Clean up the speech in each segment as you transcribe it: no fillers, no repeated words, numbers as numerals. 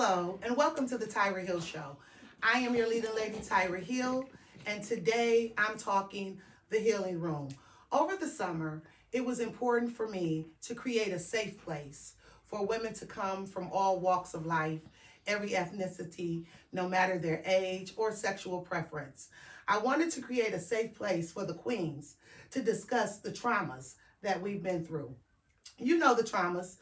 Hello, and welcome to the Tyra Hill Show. I am your leading lady, Tyra Hill, and today I'm talking the healing room. Over the summer, it was important for me to create a safe place for women to come from all walks of life, every ethnicity, no matter their age or sexual preference. I wanted to create a safe place for the queens to discuss the traumas that we've been through. You know the traumas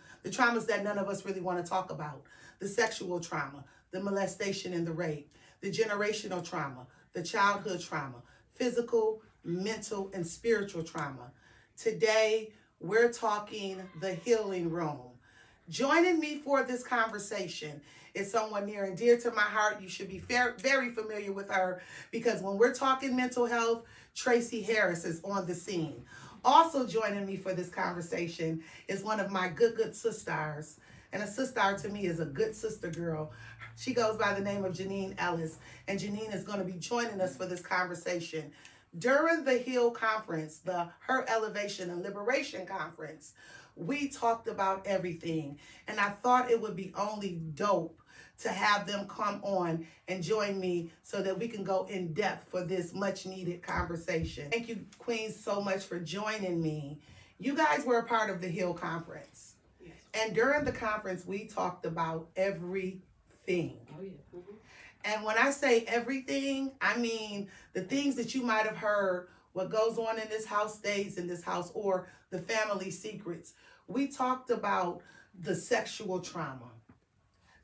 that none of us really want to talk about. The sexual trauma, the molestation and the rape, the generational trauma, the childhood trauma, physical, mental, and spiritual trauma. Today, we're talking the healing room. Joining me for this conversation is someone near and dear to my heart. You should be very familiar with her because when we're talking mental health, Tracy Harris is on the scene. Also joining me for this conversation is one of my good sisters. And a sister to me is a good sister girl. She goes by the name of Janine Ellis. And Janine is going to be joining us for this conversation. During the HEAL conference, the Her Elevation and Liberation Conference, we talked about everything. And I thought it would be only dope to have them come on and join me so that we can go in depth for this much needed conversation. Thank you, Queens, so much for joining me. You guys were a part of the HEAL conference. Yes. And during the conference, we talked about everything. Oh, yeah. Mm-hmm. And when I say everything, I mean the things that you might have heard, what goes on in this house stays in this house, or the family secrets. We talked about the sexual trauma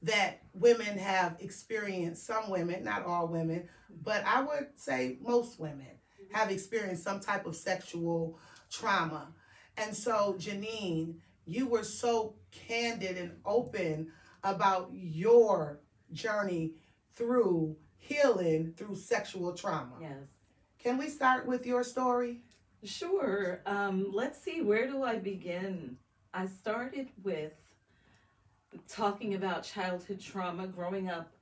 that women have experienced. Some women, not all women, but I would say most women have experienced some type of sexual trauma. And so, Janine, you were so candid and open about your journey through healing through sexual trauma. Yes. Can we start with your story? Sure. Let's see, where do I begin? I started with talking about childhood trauma, growing up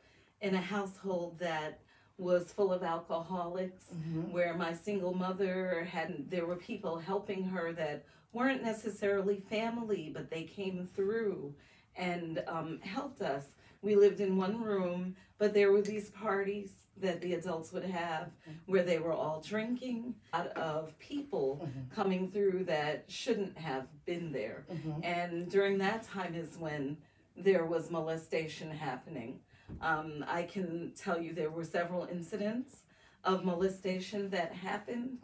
in a household that was full of alcoholics, where my single mother there were people helping her that weren't necessarily family, but they came through and helped us. We lived in one room, but there were these parties that the adults would have where they were all drinking, out of people coming through that shouldn't have been there. And during that time is when there was molestation happening. I can tell you there were several incidents of molestation that happened.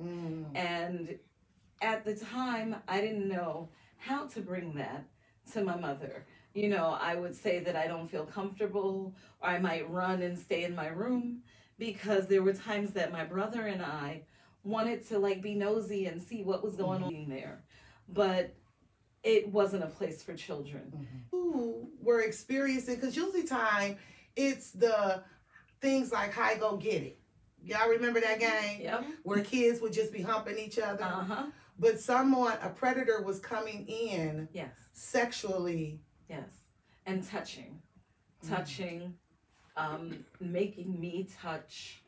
And at the time, I didn't know how to bring that to my mother. You know, I would say that I don't feel comfortable, or I might run and stay in my room, because there were times that my brother and I wanted to like be nosy and see what was going on there. But it wasn't a place for children. Who were experiencing, because usually time, it's the things like Hi Go Get It. Y'all remember that game? Yep. Where kids would just be humping each other? But a predator was coming in sexually. Yes, and touching, making me touch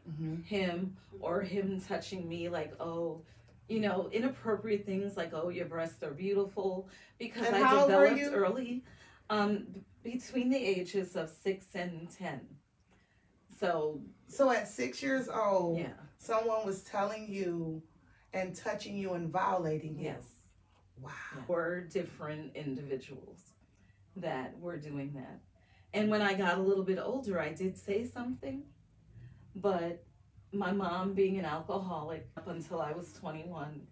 him, or him touching me, like, oh, you know, inappropriate things like, oh, your breasts are beautiful, because and I developed early, between the ages of 6 and 10. So at 6 years old, someone was telling you and touching you and violating you. Yes. Wow. We're different individuals that were doing that. And when I got a little bit older, I did say something, but my mom, being an alcoholic up until I was 21,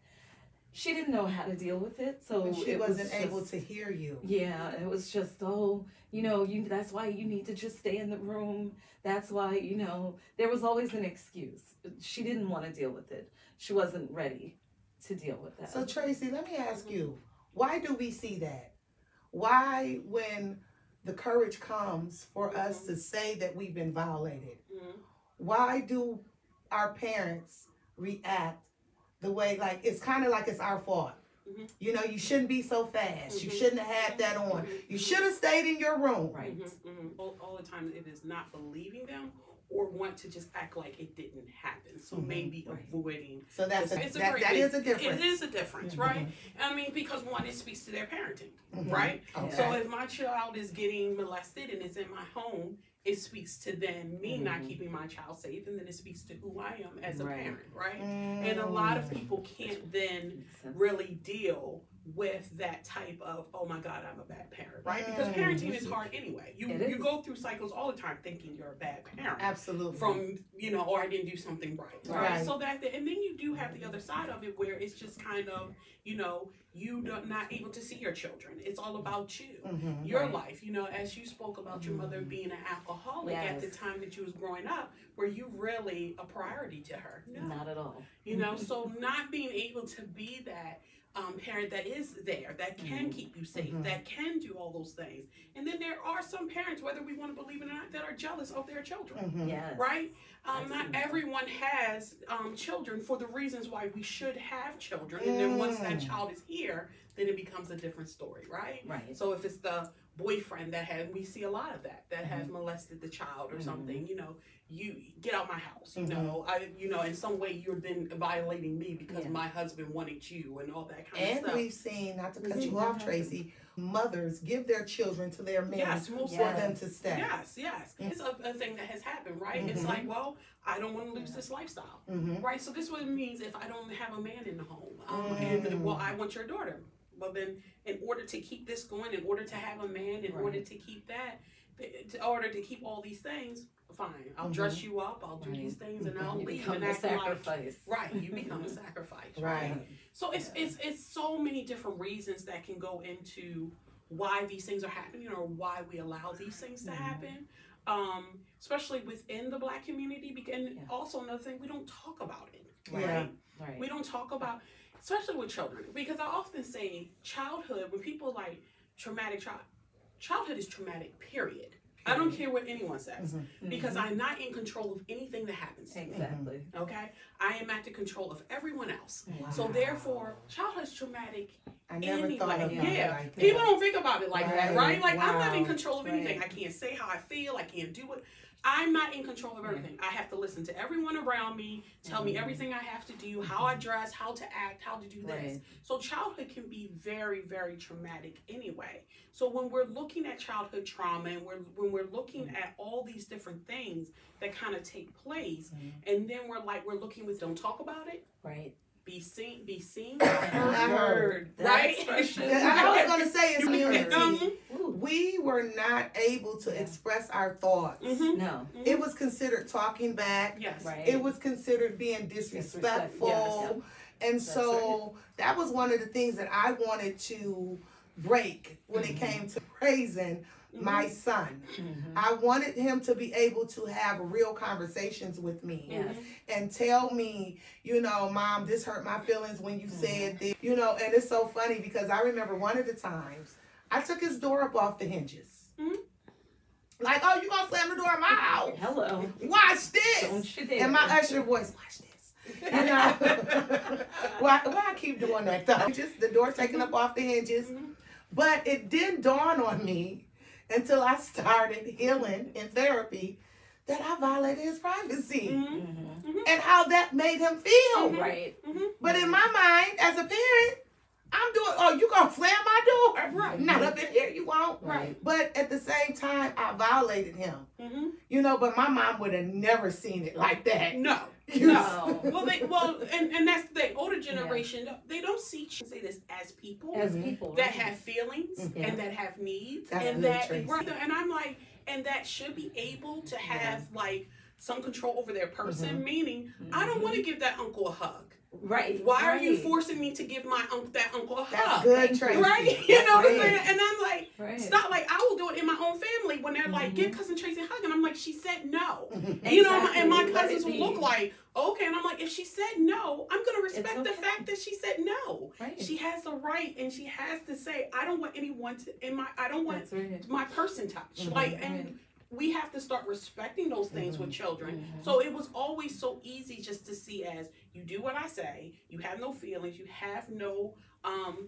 she didn't know how to deal with it. So she wasn't able to hear you. Yeah, it was just, oh, you know, that's why you need to just stay in the room. That's why, you know, there was always an excuse. She didn't want to deal with it. She wasn't ready to deal with that. So Tracy, let me ask you, why do we see that? Why, when the courage comes for us to say that we've been violated, why do our parents react the way, like, it's kind of like it's our fault? You know, you shouldn't be so fast. You shouldn't have had that on. You should have stayed in your room. Right. All the time, it is not believing them or want to just act like it didn't happen. So maybe avoiding. So that is a difference. It is a difference, right? I mean, because one, it speaks to their parenting, right? Okay. So if my child is getting molested and it's in my home, it speaks to then me not keeping my child safe, and then it speaks to who I am as a parent, right? And a lot of people can't then really deal with that type of, oh my God, I'm a bad parent, right? Because parenting is hard anyway. You go through cycles all the time thinking you're a bad parent. Absolutely. From, or I didn't do something right? So that, and then you do have the other side of it where it's just kind of, you not able to see your children. It's all about you, your life. As you spoke about your mother being an alcoholic at the time that you was growing up, were you really a priority to her? No. Not at all. So not being able to be that parent that is there, that can keep you safe, that can do all those things. And then there are some parents, whether we want to believe it or not, that are jealous of their children, right? Not everyone has children for the reasons why we should have children. And then once that child is here, then it becomes a different story, right? Right. So if it's the boyfriend we see a lot of that has molested the child or something, you get out my house, in some way you're then violating me because my husband wanted you and all that kind of stuff. And we've seen, not to cut you off, Tracy, mothers give their children to their men for them to stay. Yes. It's a thing that has happened, right? It's like, well, I don't want to lose this lifestyle, right? So this is what it means if I don't have a man in the home, and well, I want your daughter. Well, then, in order to keep this going, in order to have a man, in order to keep that, in order to keep all these things, fine. I'll dress you up. I'll do these things, and I'll leave. And act sacrifice. Right. You become a sacrifice. Right. So it's so many different reasons that can go into why these things are happening or why we allow these things to happen. Especially within the Black community, and also another thing, we don't talk about it. Right. We don't talk about. Especially with children, because I often say childhood, when people like traumatic childhood is traumatic, period. I don't care what anyone says, because I'm not in control of anything that happens to me. Exactly. Okay? I am at the control of everyone else. Wow. So therefore, childhood is traumatic. I never thought about it like that. People don't think about it like that, right? Like, I'm not in control of anything. I can't say how I feel. I can't do it. I'm not in control of everything. I have to listen to everyone around me, tell me everything I have to do, how I dress, how to act, how to do this. So childhood can be very, very traumatic anyway. So when we're looking at childhood trauma and when we're looking at all these different things that kind of take place, and then we're looking with, don't talk about it. Right. Be seen, heard. Right? I was going to say it's community. We were not able to express our thoughts. No. It was considered talking back. Yes. Right. It was considered being disrespectful. And so that was one of the things that I wanted to break when it came to praising my son. I wanted him to be able to have real conversations with me and tell me, Mom, this hurt my feelings when you said this, and it's so funny because I remember one of the times I took his door up off the hinges. Like, oh, you gonna slam the door in my house? Hello. Watch this. Don't you dare. And my usher voice, watch this. Why I keep doing that though? Just the door taken up off the hinges. But it didn't dawn on me until I started healing in therapy that I violated his privacy and how that made him feel. Right. But in my mind, as a parent, I'm doing, oh, you gonna slam my door? Right. Not up in here, you won't. Right. But at the same time, I violated him. But my mom would have never seen it like that. No. No. And that's the thing. Older generation, they don't see this as people that have feelings and that have needs. That's and good, that Tracy. and I'm like, and that should be able to have like some control over their person, meaning I don't want to give that uncle a hug. Right. Why are you forcing me to give that uncle a hug? That's good, Tracy. Right? You know what I'm saying? And I'm like, stop. Like, I will do it in my own family when they're like, give Cousin Tracy a hug. And I'm like, she said no. Exactly. And my cousins will look like, okay. And I'm like, if she said no, I'm going to respect the fact that she said no. Right. She has the right and she has to say, I don't want anyone to, I don't want my person touched. Like, and we have to start respecting those things with children. So it was always so easy just to see as you do what I say, you have no feelings, you have no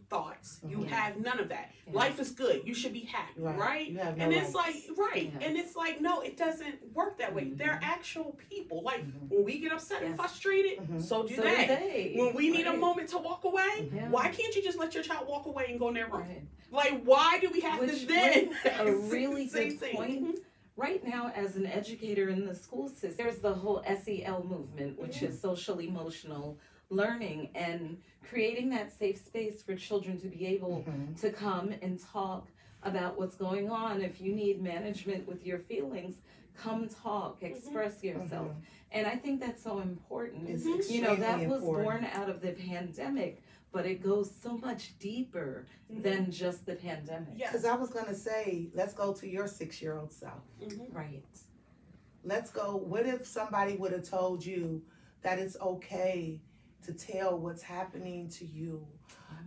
thoughts, you have none of that. Life is good, you should be happy, right? You have no and it's rights. like, and it's like, no, it doesn't work that way. They're actual people. Like when we get upset and frustrated, so do they. When we need a moment to walk away, why can't you just let your child walk away and go in their room? Like, why do we have to then? A really good point. Right now, as an educator in the school system, there's the whole SEL movement, which is social emotional learning, and creating that safe space for children to be able to come and talk about what's going on. If you need management with your feelings, come talk, express yourself. And I think that's so important. You know, that was born out of the pandemic, but it goes so much deeper than just the pandemic. Because I was going to say, let's go to your 6-year-old self. Right. Let's go. What if somebody would have told you that it's okay to tell what's happening to you?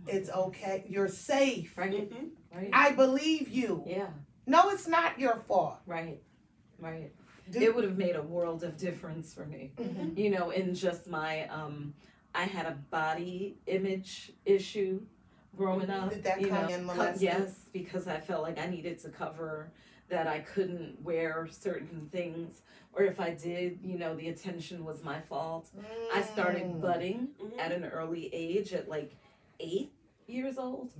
It's okay. You're safe. Right. Right. I believe you. Yeah. No, it's not your fault. Right. Right. It would have made a world of difference for me. You know, in just my, I had a body image issue growing up. Did that come in molested? Yes, because I felt like I needed to cover that I couldn't wear certain things, or if I did, you know, the attention was my fault. I started budding at an early age, at like 8 years old,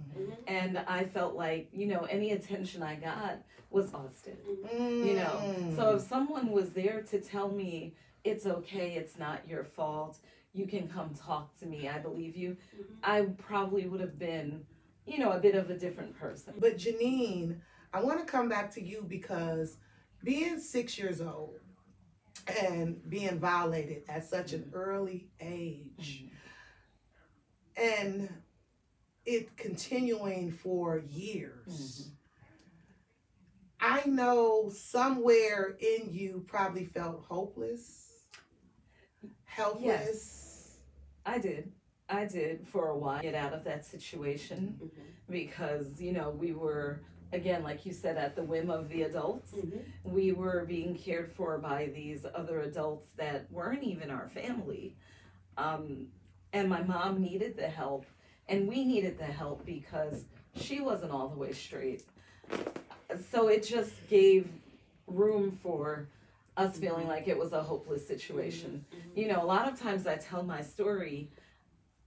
and I felt like, you know, any attention I got was busted. You know, so if someone was there to tell me it's okay, it's not your fault, you can come talk to me, I believe you, I probably would have been, you know, a bit of a different person. But Janine, I want to come back to you, because being 6 years old and being violated at such an early age, and it continuing for years, I know somewhere in you probably felt hopeless, helpless. Yes, I did for a while get out of that situation, because, you know, we were, again, like you said, at the whim of the adults. We were being cared for by these other adults that weren't even our family. And my mom needed the help, and we needed the help because she wasn't all the way straight. So it just gave room for us feeling like it was a hopeless situation. You know, a lot of times I tell my story,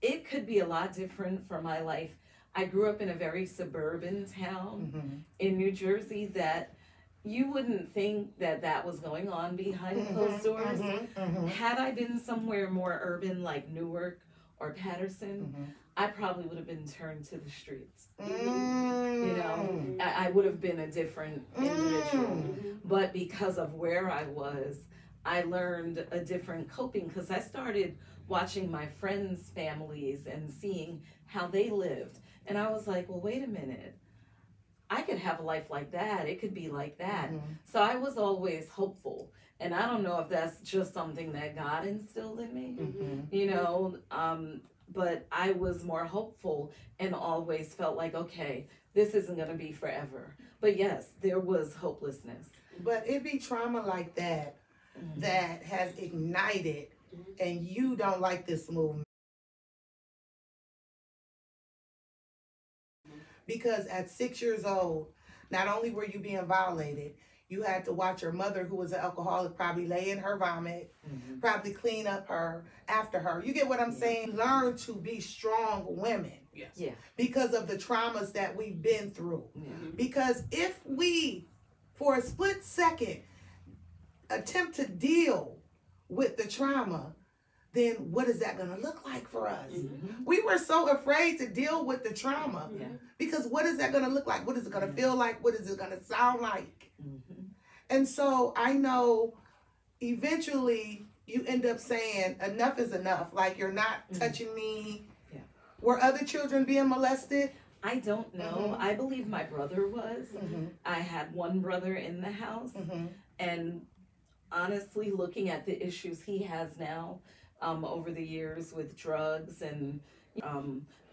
it could be a lot different from my life. I grew up in a very suburban town in New Jersey that you wouldn't think that that was going on behind closed doors. Had I been somewhere more urban like Newark or Patterson, I probably would have been turned to the streets. You know, I would have been a different individual. But because of where I was, I learned a different coping, because I started watching my friends' families and seeing how they lived. And I was like, well, wait a minute. I could have a life like that. It could be like that. So I was always hopeful. And I don't know if that's just something that God instilled in me, you know, but I was more hopeful and always felt like, okay, this isn't going to be forever. But yes, there was hopelessness. But it be trauma like that that has ignited, and you don't like this movement. Because at 6 years old, not only were you being violated, you had to watch your mother, who was an alcoholic, probably lay in her vomit, probably clean up her after her. You get what I'm saying? Learn to be strong women. Because of the traumas that we've been through. Because if we, for a split second, attempt to deal with the trauma, then what is that going to look like for us? We were so afraid to deal with the trauma, because what is that going to look like? What is it going to feel like? What is it going to sound like? And so I know eventually you end up saying, enough is enough. Like, you're not touching me. Were other children being molested? I don't know. I believe my brother was. I had one brother in the house. And honestly, looking at the issues he has now, over the years with drugs and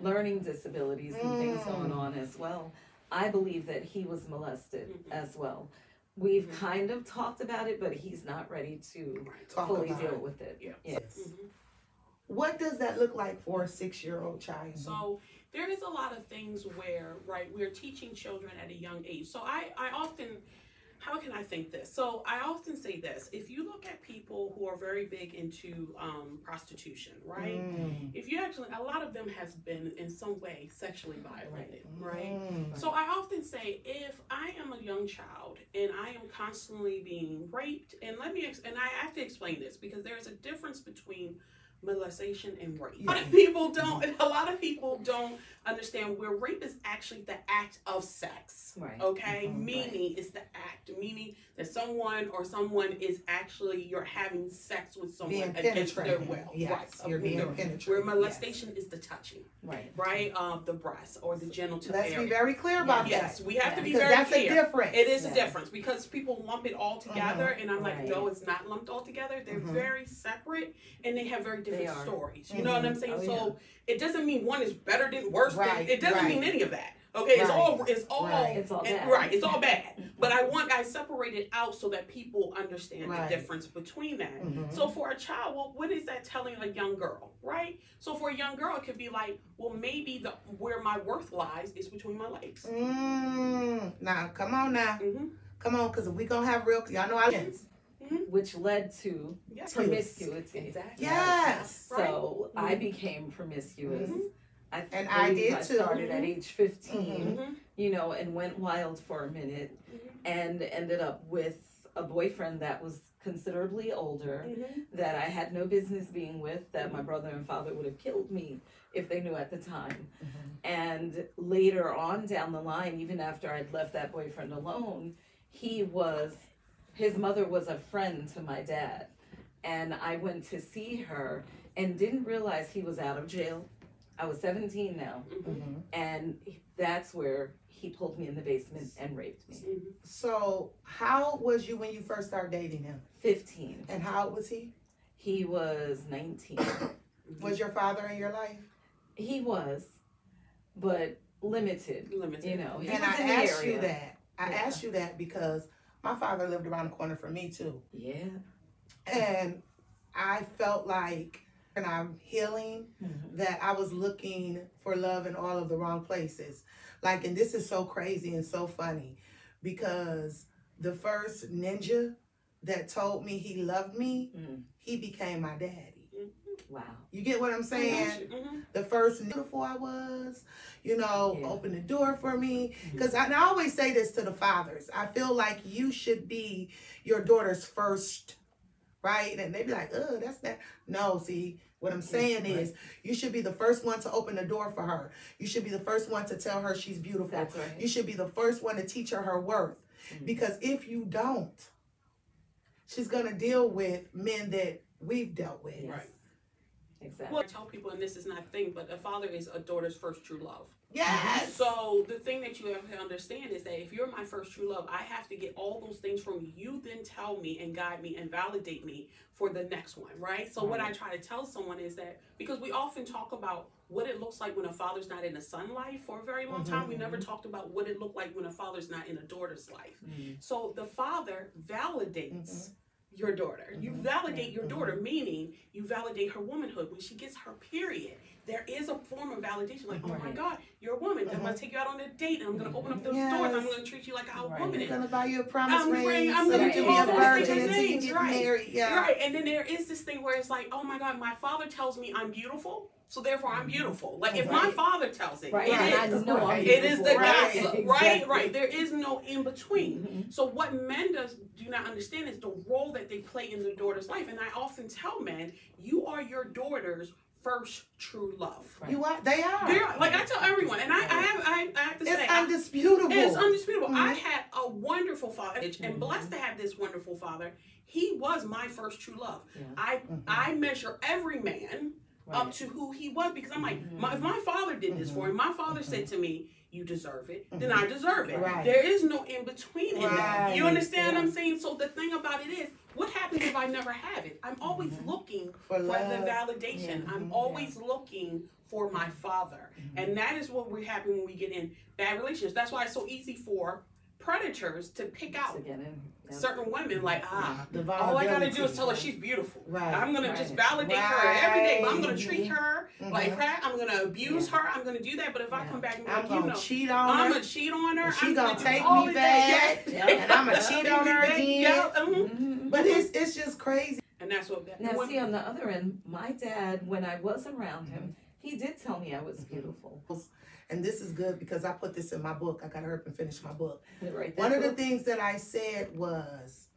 learning disabilities and things going on as well, I believe that he was molested as well. we've kind of talked about it, but he's not ready to Talk fully about deal it. with it. Yeah. Yes. What does that look like for a 6-year-old child? So there is a lot of things where, right, we're teaching children at a young age. So I often, how can I think this? So I often say this: if you look at people who are very big into prostitution, right? If you actually, a lot of them has been in some way sexually violated, right? So I often say, if I am a young child and I am constantly being raped, and I have to explain this because there's a difference between molestation and rape. Yes. A lot of people don't understand where rape is actually the act of sex. Right. Okay? Meaning it's the act, meaning that someone is actually, you're having sex with someone against their will. Yes, Right. you're being penetrated. Where molestation is the touching. Right. Right? Of the breast or the genital Let's area. be very clear about Yes, that. we have to be Because very that's clear. a difference. It is a difference because people lump it all together, and I'm like, Right. no, it's not lumped all together. They're very separate, and they have very different are. stories. You know what I'm saying? Oh, so it doesn't mean one is better than worse. Right, It doesn't right. mean any of that. Okay, it's Right. all It's all bad. right. It's all bad. But I separate it out so that people understand Right. the difference between that. So for a child, well, what is that telling a young girl, right? So for a young girl, it could be like, well, maybe where my worth lies is between my legs. Now, come on now. Mm-hmm. Come on, because if we going to have real, y'all know I Which led to Yes. promiscuity. Exactly. Yes. So I became promiscuous. And I did too. Started at age 15, Mhm. you know, and went wild for a minute and ended up with a boyfriend that was considerably older, that I had no business being with, that my brother and father would have killed me if they knew at the time. And later on down the line, even after I'd left that boyfriend alone, his mother was a friend to my dad. And I went to see her and didn't realize he was out of jail. I was 17 now. And that's where he pulled me in the basement and raped me. So, how old was you when you first started dating him? 15. And how old was he? He was 19. Was your father in your life? He was, but limited. You know, he And was I in the asked area. you that. I asked you that because my father lived around the corner from me too. Yeah. And I felt like, and I'm healing, that I was looking for love in all of the wrong places. Like, and this is so crazy and so funny because the first ninja that told me he loved me, he became my daddy. Wow. You get what I'm saying? The first beautiful I was, you know, opened the door for me. Because I always say this to the fathers. I feel like you should be your daughter's first, right? And they be like, oh, that's that. No, see, what I'm saying is you should be the first one to open the door for her. You should be the first one to tell her she's beautiful. That's right. You should be the first one to teach her worth. Because if you don't, she's going to deal with men that we've dealt with. Yes. Right. Exactly. Well, I tell people, and this is not a thing, but a father is a daughter's first true love. Yes. So the thing that you have to understand is that if you're my first true love, I have to get all those things from you. You then tell me and guide me and validate me for the next one, right? So what I try to tell someone is that, because we often talk about what it looks like when a father's not in a son's life for a very long time, we never talked about what it looked like when a father's not in a daughter's life. So the father validates your daughter. You validate your daughter, meaning you validate her womanhood. When she gets her period, there is a form of validation, like, oh my God, you're a woman. I'm going to take you out on a date, and I'm going to open up those doors. I'm going to treat you like a woman. I'm going to buy you a promise ring. I'm so going you to do can all be a those virgin different until you things. get married. Yeah. Right. And then there is this thing where it's like, oh my God, my father tells me I'm beautiful, so therefore I'm beautiful. Like if my father tells it, I know I'm it is the beautiful. gossip, Right. right? There is no in between. So what men do not understand is the role that they play in their daughter's life. And I often tell men, you are your daughter's first true love. You are. They are. They're, like I tell everyone, and I have to say, it's undisputable. It's undisputable. I had a wonderful father, and blessed to have this wonderful father. He was my first true love. I measure every man up to who he was, because I'm like, if my father did this for him, my father said to me, you deserve it, then I deserve it. Right. There is no in between in that. You understand what I'm saying? So the thing about it is, what happens if I never have it? I'm always looking for the validation. I'm always looking for my father. And that is what we're having when we get in bad relationships. That's why it's so easy for predators to pick out Yep. certain women, like, The all I gotta do is vulnerability. tell her she's beautiful. Right. I'm gonna just validate Right. her every day, but I'm gonna treat her Mhm. like crap. I'm gonna abuse her. I'm gonna do that. But if I come back and be I'm like, gonna cheat on her. I'm gonna cheat on her. And she I'm gonna do take all me of back, that. Yeah. and I'm gonna cheat on her again. Yeah. But it's just crazy. And that's what. Now, see, on the other end, my dad, when I was around him, he did tell me I was beautiful. And this is good because I put this in my book. I gotta hurry up and finish my book. Right. One of the things that I said was,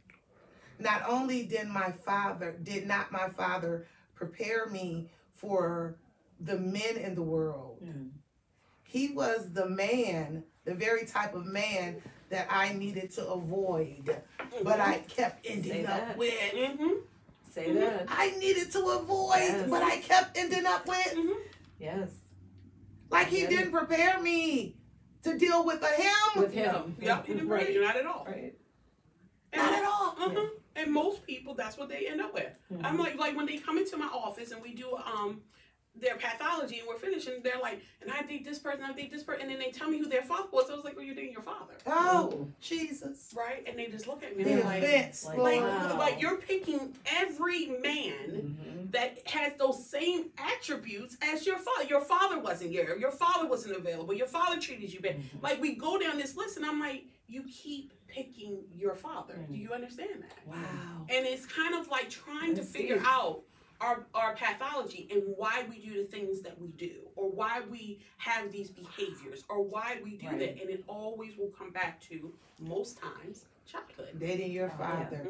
not only did not my father prepare me for the men in the world, he was the man, the very type of man that I needed to avoid, but I kept ending up with. Say that. I needed to avoid, but I kept ending up with. Yes. Like he didn't prepare me to deal with him. With him. Yep, he didn't prepare you, not at all. Right. Not at all. And most people, that's what they end up with. I'm like when they come into my office and we do their pathology and we're finished and they're like, and I date this person, and then they tell me who their father was. I was like, well, you're dating your father. Oh, Jesus. Right? And they just look at me The and they're like, offense. wow. like you're picking every man that has those same attributes as your father. Your father wasn't here. Your father wasn't available. Your father treated you bad. Like we go down this list and I'm like, you keep picking your father. Do you understand that? Wow. And it's kind of like trying to figure out our pathology and why we do the things that we do, or why we have these behaviors, or why we do that. And it always will come back to, most times, childhood. Dating your father.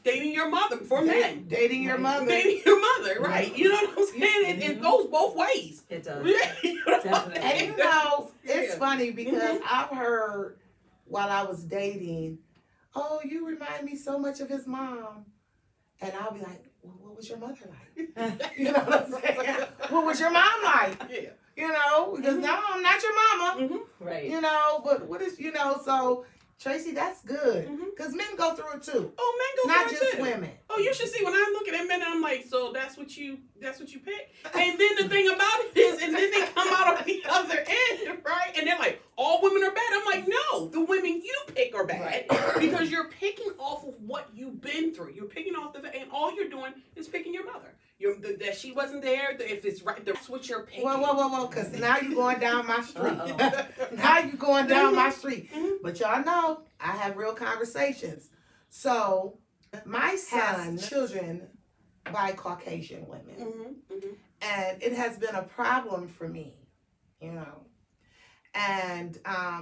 Dating your mother for men. Dating your mother. Dating your mother, right? You know what I'm saying? It goes both ways. It does. You know? Definitely. And you know, it's funny because I've heard while I was dating, oh, you remind me so much of his mom. And I'll be like, well, what was your mother like? You know what I'm saying? What was your mom like? Yeah. You know, because no, I'm not your mama. Right. You know, but what is, you know, so Tracy, that's good. Because men go through it too. Oh, men go Not through it just too. women. Oh, you should see when I'm looking at men and I'm like, so that's what you pick? And then the thing about it is, and then they come out on the other end, right? And they're like, all women are bad. I'm like, no, the women you pick are bad because you're picking off of what you've been through. You're picking off and all you're doing is picking your mother. That she wasn't there, if it's right, that's what you're picking. Whoa, because now you're going down my street. Now you're going down my street. But y'all know, I have real conversations. So, my son has children by Caucasian women. And it has been a problem for me, you know. And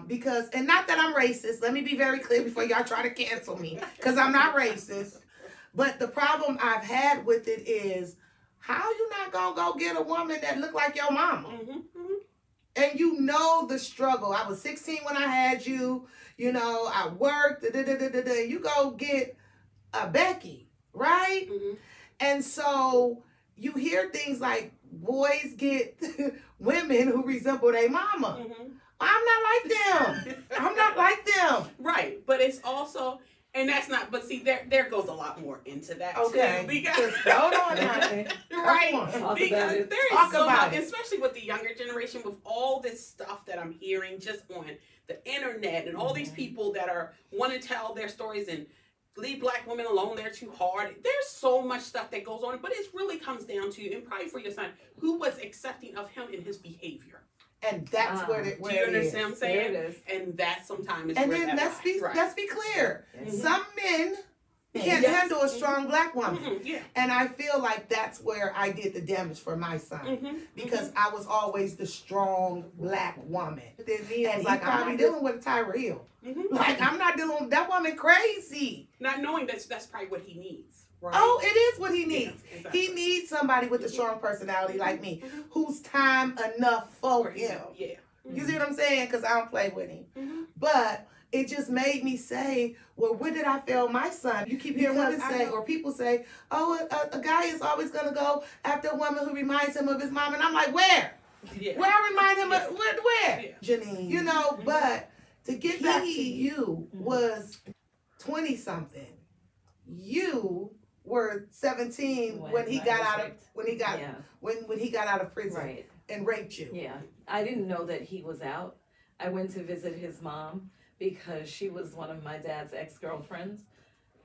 because, and not that I'm racist, let me be very clear before y'all try to cancel me, because I'm not racist. But the problem I've had with it is, how you not gonna go get a woman that look like your mama? And you know the struggle. I was 16 when I had you. You know, I worked. You go get a Becky, right? And so you hear things like boys get women who resemble their mama. I'm not like them. I'm not like them. Right, but it's also. And that's not, but see, there goes a lot more into that too. Because hold on, right? Because there is so much, especially with the younger generation, with all this stuff that I'm hearing just on the internet and all these people that want to tell their stories and leave black women alone, they're too hard. There's so much stuff that goes on, but it really comes down to, and probably for your son, who was accepting of him and his behavior. And that's where do you understand what I'm saying? There it is. And that sometimes is and where then that let's be clear. Some men can't handle a strong black woman. And I feel like that's where I did the damage for my son. Because I was always the strong black woman. Then me, and like, I'm dealing with a Tyra Hill. Like, I'm not dealing with that woman crazy. Not knowing that's probably what he needs. Right? Oh, it is what he needs. Yeah, exactly. He needs somebody with a strong personality like me, who's time enough for him. You see what I'm saying? Because I don't play with him. But it just made me say, well, where did I fail my son? You keep hearing women say, or people say, oh, a guy is always going to go after a woman who reminds him of his mom. And I'm like, where? Where I remind him of, where? Janine. You know, but to get back to you was 20-something. You were 17 when he got out of prison and raped you. Yeah, I didn't know that he was out. I went to visit his mom, because she was one of my dad's ex-girlfriends.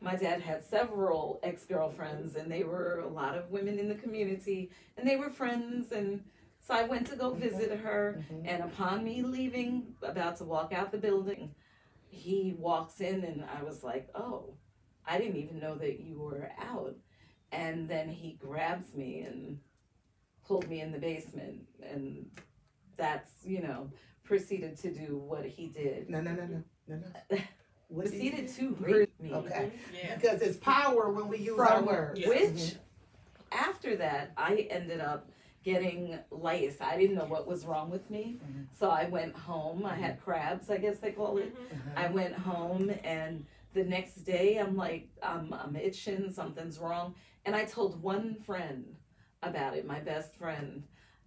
My dad had several ex-girlfriends, and they were a lot of women in the community, and they were friends. And so I went to go visit her, and upon me leaving, about to walk out the building, he walks in, and I was like, oh, I didn't even know that you were out. And then he grabs me and pulled me in the basement, and that's, proceeded to do what he did. No. What Proceeded to rape me. Okay. Yeah. Because it's power when we use our words. Which, after that, I ended up getting lice. I didn't know what was wrong with me. So I went home. I had crabs, I guess they call it. I went home, and the next day I'm like, I'm itching, something's wrong. And I told one friend about it, my best friend.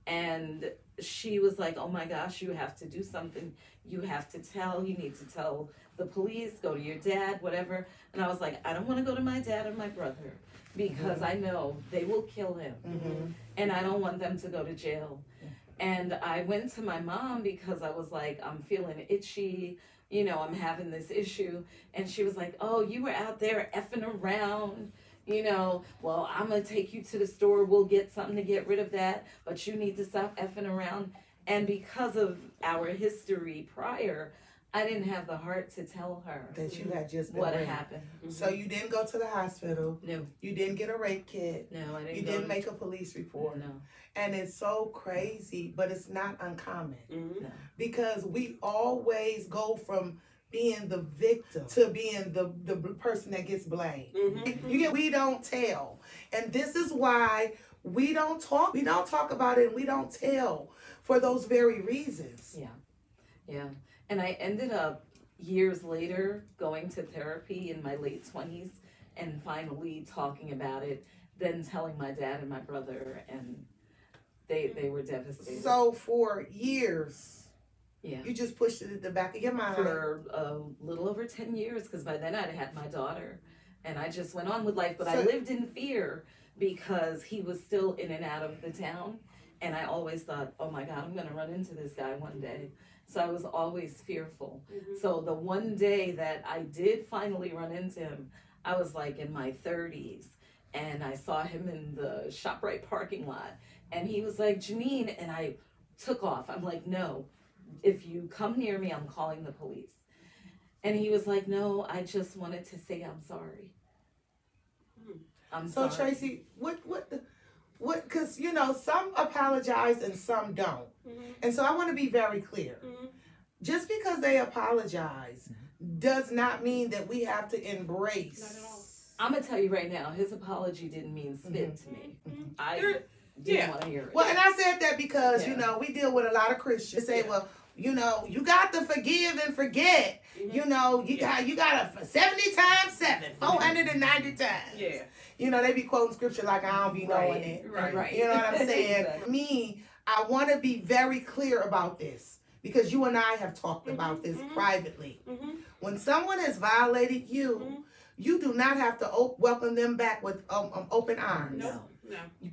And she was like, oh my gosh, you have to do something. You have to tell, you need to tell the police, go to your dad, whatever. And I was like, I don't want to go to my dad or my brother because I know they will kill him. And I don't want them to go to jail. And I went to my mom because I was like, I'm feeling itchy. I'm having this issue. And she was like, oh, you were out there effing around. Well, I'm going to take you to the store. We'll get something to get rid of that. But you need to stop effing around. And because of our history prior, I didn't have the heart to tell her that you had just been what raped. happened. So you didn't go to the hospital. No. You didn't get a rape kit. No, I didn't. You didn't make a police report. No. And it's so crazy, but it's not uncommon. No. Because we always go from being the victim to being the person that gets blamed. We don't tell. And this is why we don't talk. We don't talk about it, and we don't tell for those very reasons. Yeah. And I ended up years later going to therapy in my late 20s and finally talking about it, then telling my dad and my brother, and they were devastated. So for years, yeah, you just pushed it at the back of your mind. For a little over 10 years, because by then I'd had my daughter, and I just went on with life. But I lived in fear because he was still in and out of the town, and I always thought, oh my God, I'm going to run into this guy one day. So I was always fearful. So the one day that I did finally run into him, I was like in my 30s, and I saw him in the ShopRite parking lot, and he was like, Janine, and I took off. I'm like, no, if you come near me, I'm calling the police. And he was like, no, I just wanted to say I'm sorry. I'm sorry. So Tracy, what, because, some apologize and some don't. And so I want to be very clear. Just because they apologize does not mean that we have to embrace. Not at all. I'm going to tell you right now, his apology didn't mean spit to me. I didn't want to hear it. Well, and I said that because, we deal with a lot of Christians. They say, well, you got to forgive and forget. You got to 70 times 7, 490 times. Yeah. They be quoting scripture like I don't be knowing it. Right. You know what I'm saying? Exactly. Me, I want to be very clear about this because you and I have talked about this privately. When someone has violated you, you do not have to welcome them back with open arms. No.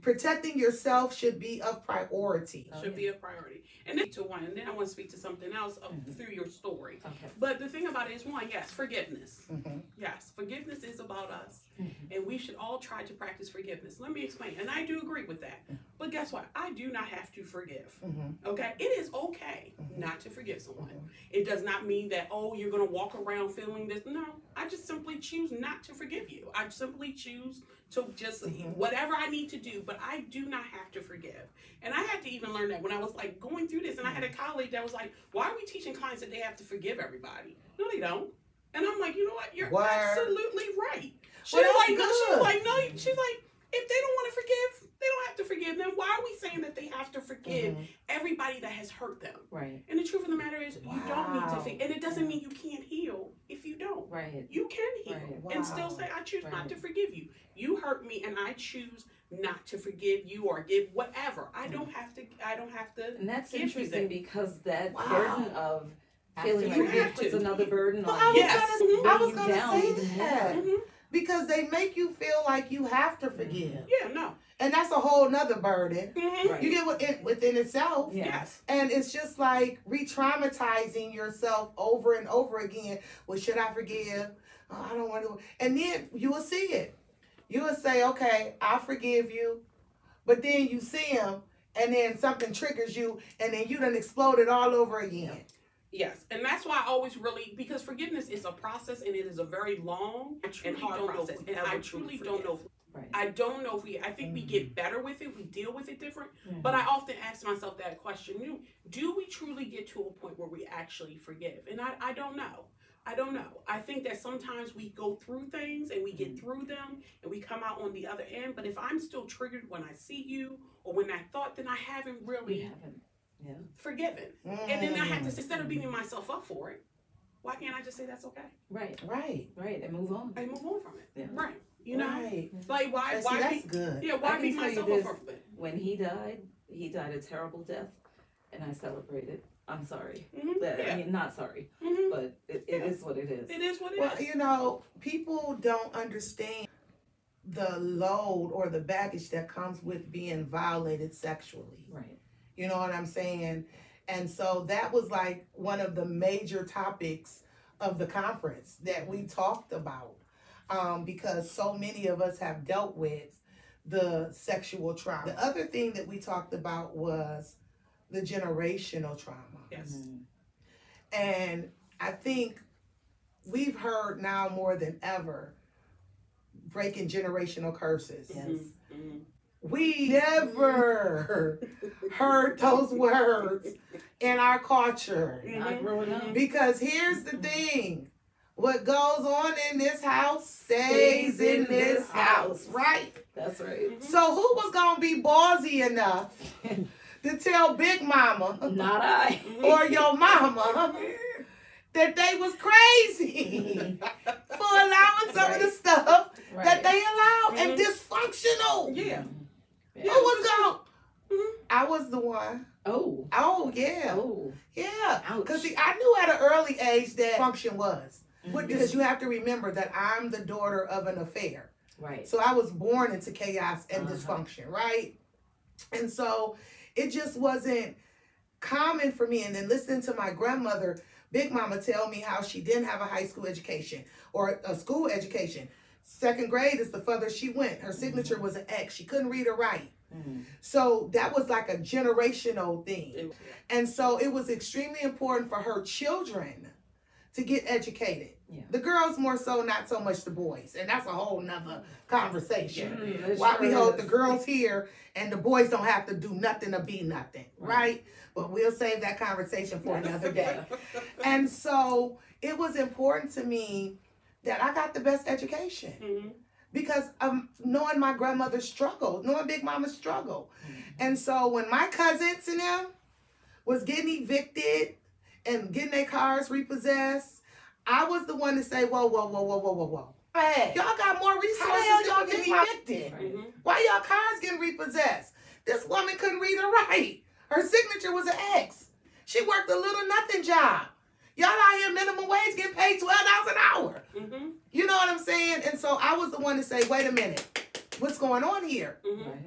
Protecting yourself should be a priority. Should be a priority. And then to one, and then I want to speak to something else through your story. Okay. But the thing about it is, one, yes, forgiveness. Yes, forgiveness is about us. And we should all try to practice forgiveness. Let me explain. And I do agree with that. But guess what? I do not have to forgive. Okay? It is okay not to forgive someone. It does not mean that, oh, you're going to walk around feeling this. No, I just simply choose not to forgive you. I simply choose to just whatever I need to do, but I do not have to forgive. And I had to even learn that when I was like going through this, and I had a colleague that was like, why are we teaching clients that they have to forgive everybody? No, they don't. And I'm like, you know what? You're absolutely right. She's like, no, she's like, if they don't want to forgive, they don't have to forgive them. Why are we saying that they have to forgive everybody that has hurt them? Right. And the truth of the matter is, you don't need to forgive. And it doesn't mean you can't heal if you don't. Right. You can heal and still say, I choose not to forgive you. You hurt me, and I choose not to forgive you or give whatever. I don't have to. And that's give interesting you because that burden of feeling like you you have puts to. another burden on I you. was going to say even that. more. because they make you feel like you have to forgive. Yeah, no. And that's a whole nother burden. Mm-hmm. You get within itself. Yes. And it's just like re-traumatizing yourself over and over again. Well, should I forgive? Oh, I don't want to. And then you will see it. You will say, okay, I forgive you. But then you see him, and then something triggers you, and then you done exploded all over again. Yes, and that's why I always really, because forgiveness is a process, and it is a very long and hard process. And I truly don't know. Right. I don't know if I think we get better with it, we deal with it different, but I often ask myself that question, do we truly get to a point where we actually forgive? And I don't know. I don't know. I think that sometimes we go through things and we get through them and we come out on the other end, but if I'm still triggered when I see you or when I thought, then I haven't really forgiven. And then I have to, instead of beating myself up for it, why can't I just say that's okay? Right, and move on. And move on from it. Yeah. Right. You know? Right. Like, why that's good. Yeah, why beat myself up for it? When he died a terrible death, and I celebrated. I'm sorry. Yeah. I mean, not sorry, but it is what it is. It is what it is. Well, you know, people don't understand the load or the baggage that comes with being violated sexually. Right. You know what I'm saying? And so that was like one of the major topics of the conference that we talked about, because so many of us have dealt with the sexual trauma. The other thing that we talked about was the generational trauma. Yes. And I think we've heard now more than ever breaking generational curses. Yes. We never heard those words in our culture. Not growing up. Because here's the thing. What goes on in this house stays in this house, right? That's right. So who was going to be ballsy enough to tell Big Mama Not I. or your mama that they was crazy for allowing some of the stuff that they allowed and dysfunctional? Yeah. Who was going? I was the one. Oh, Yeah. oh, Yeah. Ouch. Because see, I knew at an early age that function was. Because you have to remember that I'm the daughter of an affair. right. So I was born into chaos and dysfunction, right? And so it just wasn't common for me. And then listening to my grandmother, Big Mama, tell me how she didn't have a high school education or a school education. 2nd grade is the furthest she went. Her signature was an X. She couldn't read or write. So that was like a generational thing. And so it was extremely important for her children to get educated. Yeah. The girls more so, not so much the boys. And that's a whole nother conversation. Why we hold the girls here and the boys don't have to do nothing or be nothing, right? But we'll save that conversation for another day. And so it was important to me that I got the best education. Because of knowing my grandmother's struggle, knowing Big Mama's struggle. And so when my cousins and them was getting evicted and getting their cars repossessed, I was the one to say, whoa. Hey, y'all got more resources than y'all getting evicted. Why y'all cars getting repossessed? This woman couldn't read or write. Her signature was an X. She worked a little nothing job. Y'all out here minimum wage getting paid $12 an hour. You know what I'm saying? And so I was the one to say, wait a minute, what's going on here?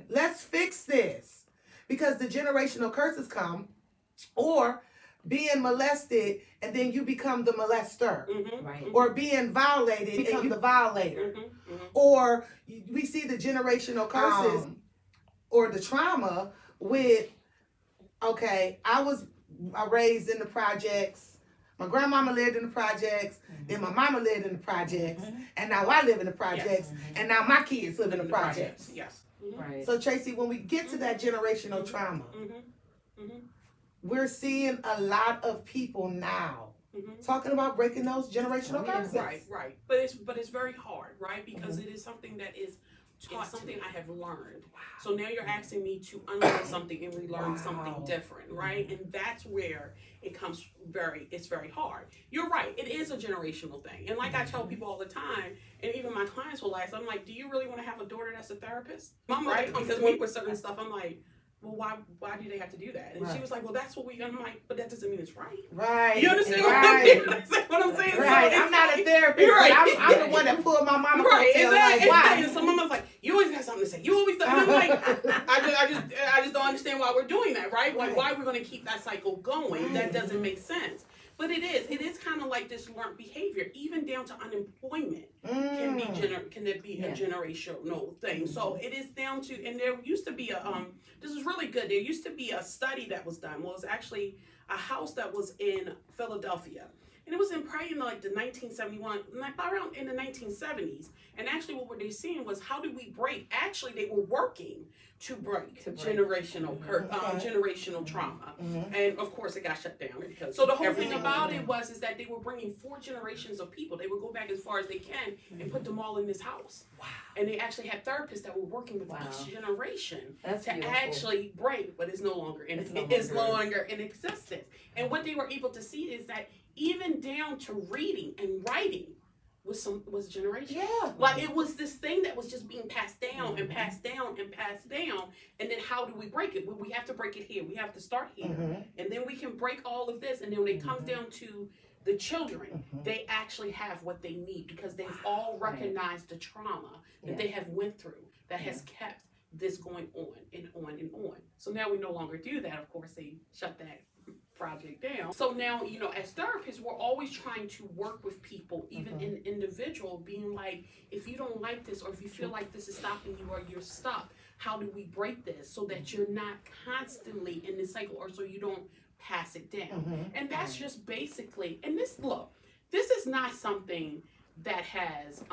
Let's fix this. Because the generational curses come, or being molested and then you become the molester. Or being violated and become the violator. Or we see the generational curses or the trauma with, okay, I was raised in the projects. My grandmama lived in the projects, then my mama lived in the projects, and now I live in the projects, and now my kids live in the projects. Yes. Right. So Tracy, when we get to that generational trauma, we're seeing a lot of people now talking about breaking those generational curses. Right. But it's very hard, right? Because it is something that is taught, something I have learned. So now you're asking me to unlearn something and relearn something different, right? And that's where it comes it's very hard. You're right, it is a generational thing. And like I tell people all the time, and even my clients will ask, I'm like, do you really want to have a daughter that's a therapist? Mom, right? Because when with certain stuff, I'm like, well, why do they have to do that? And she was like, well, that's what I'm like, but that doesn't mean it's right. Right. You understand what I'm saying? Right. So I'm not a therapist. Right. I'm the one that pulled my mama card cocktail. Exactly. Like, why? And so mama's like, you always got something to say. You always. And I'm like, I just don't understand why we're doing that, right? Like, why are we going to keep that cycle going? That doesn't make sense. But it is kind of like this learned behavior, even down to unemployment can be a generational thing. So it is down to, and there used to be this is really good. There used to be a study that was done. Well, it was actually a house that was in Philadelphia. And it was in probably in like the 1971, around in the 1970s. And actually what they seeing was, how do we break? Actually, they were working to break generational generational trauma. And of course it got shut down. Because so the whole thing about it is that they were bringing 4 generations of people. They would go back as far as they can and put them all in this house. Wow. And they actually had therapists that were working with each generation to actually break, but it's no longer in existence. And what they were able to see is that even down to reading and writing was generation. Yeah. Like it was this thing that was just being passed down and passed down and passed down. And then how do we break it? Well, we have to break it here. We have to start here. And then we can break all of this. And then when it comes down to the children, they actually have what they need because they've all recognized the trauma that they have went through that has kept this going on and on and on. So now we no longer do that. Of course, they shut that project down. So now, as therapists, we're always trying to work with people, even in individual, being like, if you don't like this, or if you feel like this is stopping you, or you're stuck, how do we break this so that you're not constantly in this cycle, or so you don't pass it down? And that's just basically, and this is not something that has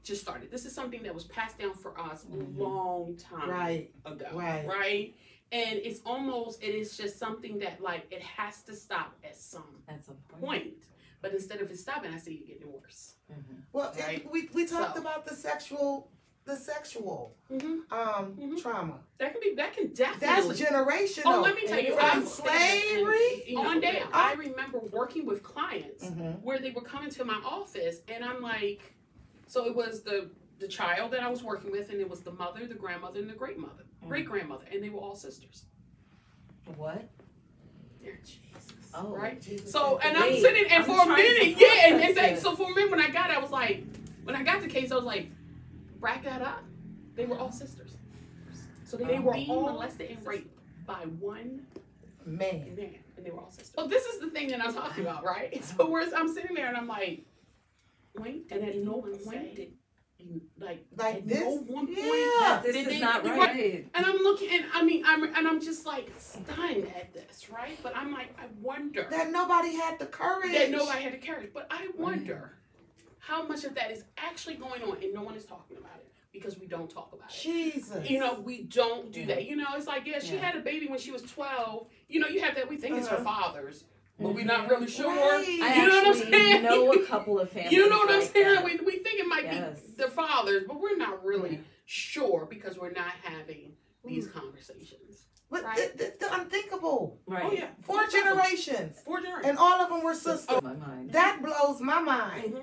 just started. This is something that was passed down for us a long time ago, right? And it is just something that, like, it has to stop at some point. But instead of it stopping, I see it getting worse. Well, we talked about the sexual trauma. That can definitely. That's generational. Oh, let me tell you, from slavery on down. I remember working with clients where they were coming to my office, and I'm like, so it was the child that I was working with, and it was the mother, the grandmother, and the great grandmother, and they were all sisters. What? Yeah, Jesus. Oh, right. Jesus. So, and I'm sitting, and for a minute, and so for a minute, when I got the case, I was like, back that up. They were all sisters. So they were all molested and raped by one man, and they were all sisters. So this is the thing that I'm talking about, right? So whereas I'm sitting there, and I'm like, wait, and at no point did. Like this? No one point. Yeah, this is not right. And I'm looking, and I'm just like stunned at this, right? But I'm like, I wonder that nobody had the courage. But I wonder how much of that is actually going on, and no one is talking about it because we don't talk about it. Jesus. We don't do that. It's like, she had a baby when she was 12. You have that. We think it's her father's. But we're not really sure. Right. I know what I'm saying? know a couple of families. You know what I'm saying? That. We think it might be their fathers, but we're not really sure because we're not having these conversations. But the unthinkable. Right. Oh, yeah. 4 generations. 4 generations. And all of them were sisters. My mind. That blows my mind. Wow.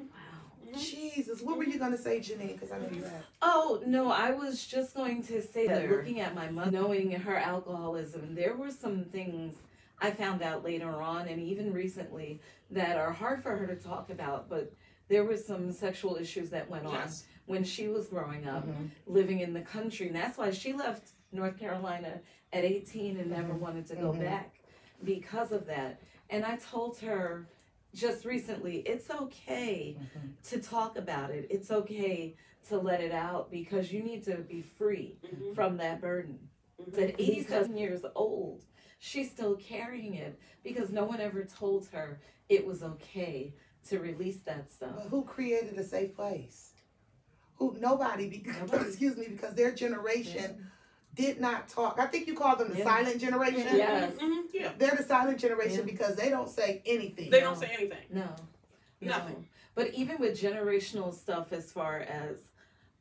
Jesus. What were you going to say, Janine? Because I know you had. Oh, no, I was just going to say that looking at my mother, knowing her alcoholism, there were some things I found out later on, and even recently, that are hard for her to talk about, but there were some sexual issues that went on when she was growing up, living in the country. And that's why she left North Carolina at 18 and never wanted to go back because of that. And I told her just recently, it's okay to talk about it. It's okay to let it out because you need to be free from that burden. At 87 years old, she's still carrying it because no one ever told her it was okay to release that stuff. But who created a safe place? Nobody. Excuse me, because their generation did not talk. I think you call them the silent generation. Yes. Yeah. They're the silent generation because they don't say anything. They don't say anything. No. Nothing. But even with generational stuff as far as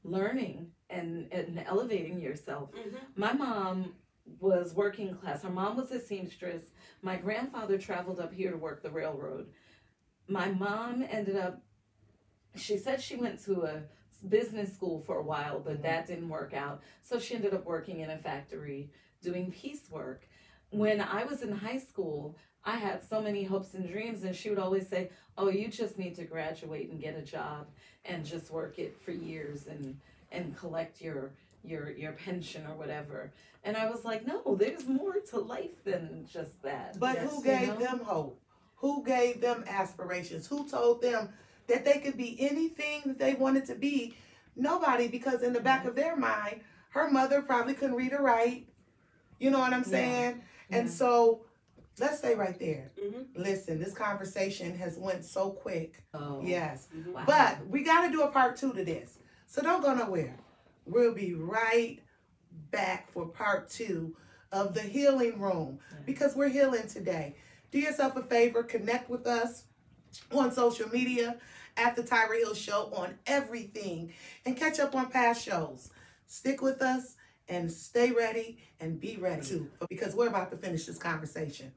learning and elevating yourself, my mom was working class. Her mom was a seamstress. My grandfather traveled up here to work the railroad. My mom ended up, she said she went to a business school for a while, but that didn't work out. So she ended up working in a factory doing piecework. When I was in high school, I had so many hopes and dreams, and she would always say, oh, you just need to graduate and get a job and just work it for years and collect your pension or whatever. And I was like, no, there's more to life than just that. But who gave them hope? Who gave them aspirations? Who told them that they could be anything that they wanted to be? Nobody, because in the back of their mind, her mother probably couldn't read or write. You know what I'm saying? Yeah. And so let's stay right there. Mm-hmm. Listen, this conversation has went so quick. Oh. Yes. Mm-hmm. Wow. But we got to do a part 2 to this. So don't go nowhere. We'll be right back for part 2 of the healing room because we're healing today. Do yourself a favor, connect with us on social media at the Tyra Hill Show on everything and catch up on past shows. Stick with us and stay ready and be ready too, because we're about to finish this conversation.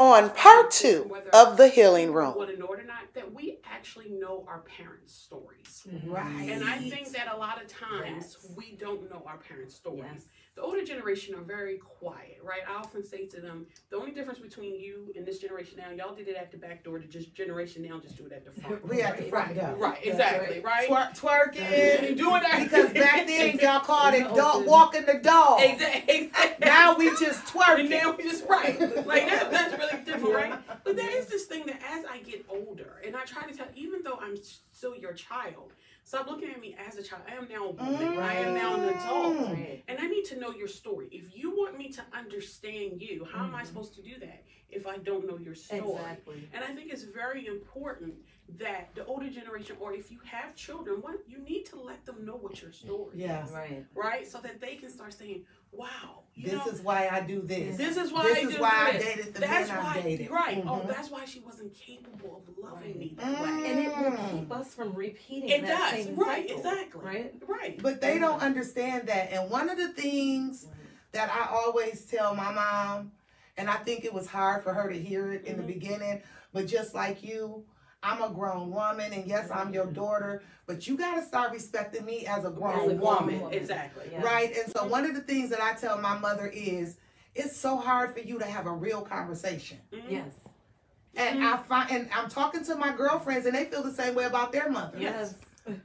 On part 2 of the healing room. What a or not, that we actually know our parents' stories. Right. And I think that a lot of times we don't know our parents' stories. Yes. The older generation are very quiet, right? I often say to them, the only difference between you and this generation now, y'all did it at the back door, the generation now just do it at the front. We at the front door. Right, exactly, right? Twerking. Doing that. Because back then y'all called it dog walking the dog. Exactly. Now we just twerking. And now we just, right. Like that's really different, right? But there is this thing that as I get older, and I try to tell, even though I'm still your child, stop looking at me as a child. I am now a woman. I am now an adult. And I need to know your story. If you want me to understand you, how am I supposed to do that if I don't know your story? Exactly. And I think it's very important that the older generation, or if you have children, you need to let them know what your story Yes. is. Right. Right? So that they can start saying, wow, This is why I do this. This is why I dated the man I dated. Right. Oh, that's why she wasn't capable of loving me that way. And it will keep us from repeating It that does. same Right, cycle, exactly. Right? Right. But they don't understand that. And one of the things that I always tell my mom, and I think it was hard for her to hear it in the beginning, but just like you, I'm a grown woman, and yes, I'm your daughter, but you got to start respecting me as a grown woman. Exactly. Yeah. Right? And so one of the things that I tell my mother is, it's so hard for you to have a real conversation. Yes. And and I'm talking to my girlfriends, and they feel the same way about their mother. Yes.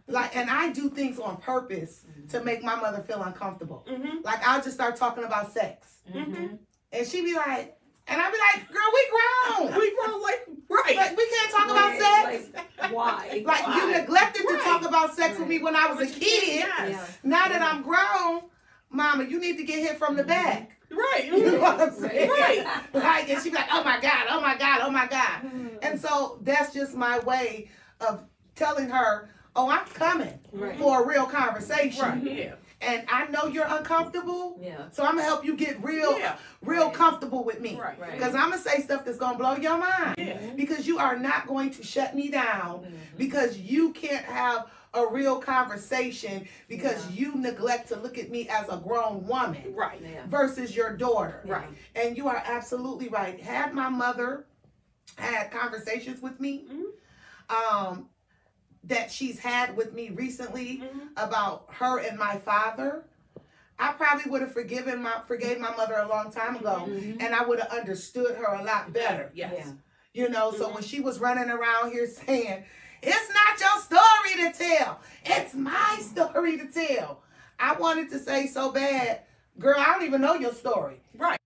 Like, and I do things on purpose to make my mother feel uncomfortable. Like, I'll just start talking about sex. And she be like, and I be like, girl, we grown. We grown, like, right. Like, we can't talk about sex. Like, why? Like, you neglected to talk about sex with me when I was a kid. Yes. Now that I'm grown, mama, you need to get hit from the back. Right. You know what I'm saying? Right. Like, and she be like, oh my God, oh my God, oh my God. And so that's just my way of telling her, oh, I'm coming for a real conversation. Right. Yeah. And I know you're uncomfortable. Yeah. So I'm going to help you get real comfortable with me. Right. Because I'm going to say stuff that's going to blow your mind. Yeah. Because you are not going to shut me down because you can't have a real conversation because you neglect to look at me as a grown woman Right. versus your daughter. Right. And you are absolutely right. Had my mother had conversations with me, that she's had with me recently about her and my father, I probably would have forgave my mother a long time ago, and I would have understood her a lot better. Yes. Yeah. You know, so when she was running around here saying, it's not your story to tell, it's my story to tell, I wanted to say so bad, girl, I don't even know your story. Right.